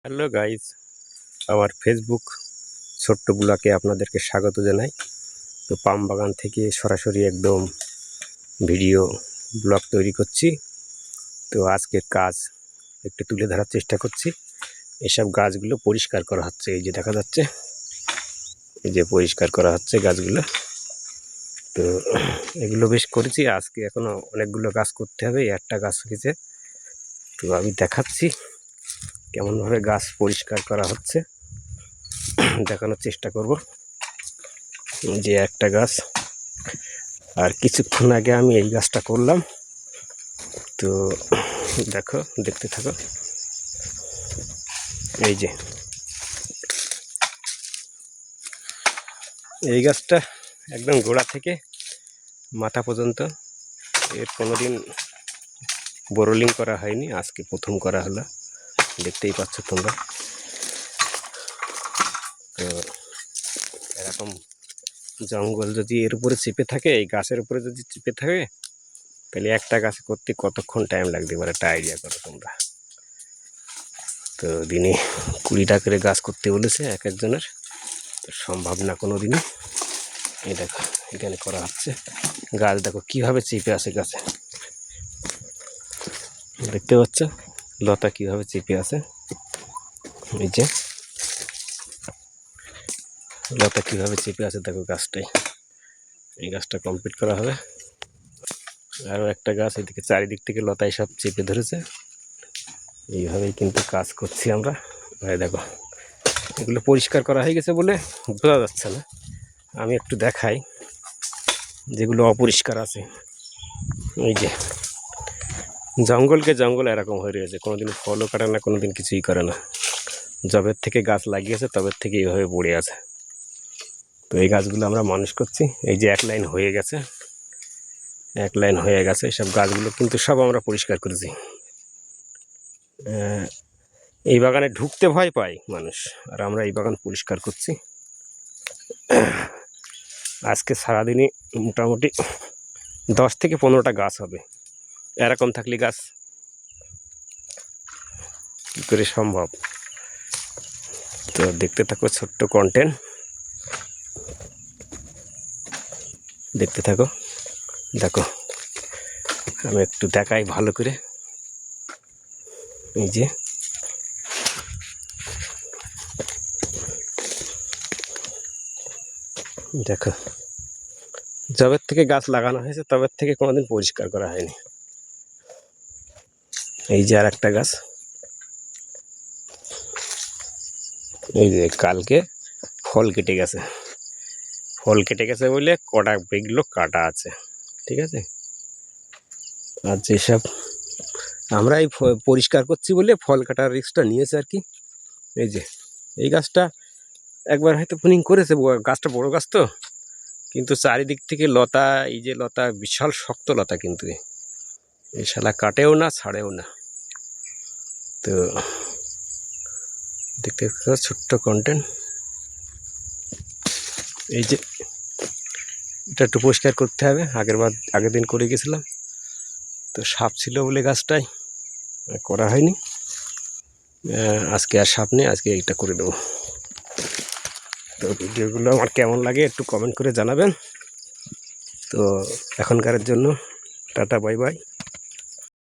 Hello guys, আমার Facebook ছোট্ট ব্লগে আপনাদেরকে স্বাগত জানাই। তো পাম বাগান থেকে সরাসরি একদম ভিডিও ব্লগ তৈরি করছি। তো আজকের কাজ একটু তুলে ধরার চেষ্টা করছি। এসব গাছগুলো পরিষ্কার করা হচ্ছে, এই যে দেখা যাচ্ছে, এই যে পরিষ্কার করা হচ্ছে গাছগুলো। তো এগুলো বেশ করেছি আজকে, এখনও অনেকগুলো গাছ করতে হবে। একটা গাছ হয়েছে, তো আমি দেখাচ্ছি কেমনভাবে গাছ পরিষ্কার করা হচ্ছে, দেখানোর চেষ্টা করব। যে একটা গাছ, আর কিছুক্ষণ আগে আমি এই গাছটা করলাম। তো দেখো, দেখতে থাকো। এই যে এই গাছটা একদম গোড়া থেকে মাথা পর্যন্ত, এর কোনোদিন বোরোলিং করা হয়নি, আজকে প্রথম করা হলো, দেখতেই পাচ্ছ তোমরা। তো এরকম জঙ্গল যদি এর উপরে চেপে থাকে, এই গাছের উপরে যদি চেপে থাকে, তাহলে একটা গাছ করতে কতক্ষণ টাইম লাগতে পারে একটা আইডিয়া করো তোমরা। তো দিনে 20টা করে গাছ করতে বলেছে এক একজনের, তো সম্ভব না কোনো দিনই। এই দেখো, এখানে করা হচ্ছে। গাছ দেখো কিভাবে চেপে আছে, গাছে দেখতে পাচ্ছ লতা কিভাবে চেপে আছে। এই যে লতা কিভাবে চেপে আছে দেখো গাছটাই। এই গাছটা কমপ্লিট করা হবে। আরও একটা গাছ এদিকে চারিদিক থেকে লতায় সব চেপে ধরেছে। এইভাবেই কিন্তু কাজ করছি আমরা। এই দেখো, এগুলো পরিষ্কার করা হয়ে গেছে বলে বোঝা যাচ্ছে না, আমি একটু দেখাই যেগুলো অপরিষ্কার আছে। এই যে জঙ্গলকে জঙ্গল এরকম হয়ে রয়েছে, কোনোদিন ফলও কাটে না, কোনোদিন কিছুই করে না। যবের থেকে গাছ লাগিয়েছে তবের থেকে এইভাবে পড়ে আছে। তো এই গাছগুলো আমরা মানুষ করছি। এই যে এক লাইন হয়ে গেছে, এক লাইন হয়ে গেছে। সব গাছগুলো কিন্তু সব আমরা পরিষ্কার করেছি। এই বাগানে ঢুকতে ভয় পায় মানুষ, আর আমরা এই বাগান পরিষ্কার করছি। আজকে সারাদিনই মোটামুটি 10 থেকে 15টা গাছ হবে। এরকম থাকলে গাছ কী করে সম্ভব। তো দেখতে থাকো, ছোট্ট কন্টেন্ট দেখতে থাকো। দেখো, আমি একটু দেখাই ভালো করে। এই যে দেখো, যবের থেকে গাছ লাগানো হয়েছে তবের থেকে কোনোদিন পরিষ্কার করা হয়নি। এই যে আর একটা গাছ, এই যে কালকে ফল কেটে গেছে, ফল কেটে গেছে বলে কটা বেগগুলো কাটা আছে, ঠিক আছে। আর যেসব আমরা এই পরিষ্কার করছি বলে ফল কাটার রিস্কটা নিয়েছে আর কি। এই যে এই গাছটা একবার হয়তো প্রুনিং করেছে, গাছটা বড় গাছ তো, কিন্তু চারিদিক থেকে লতা, এই যে লতা, বিশাল শক্ত লতা, কিন্তু এই শালা কাটেও না ছাড়েও না। তো দেখতে ছোট্ট কন্টেন্ট। এই যে এটা একটু পরিষ্কার করতে হবে, আগের দিন করে গেছিলাম, তো সাপ ছিল বলে গাছটাই করা হয়নি। আজকে আর সাপ নেই, আজকে এইটা করে দেবো। তো ভিডিওগুলো আমার কেমন লাগে একটু কমেন্ট করে জানাবেন। তো এখনকারের জন্য টাটা, বাই বাই।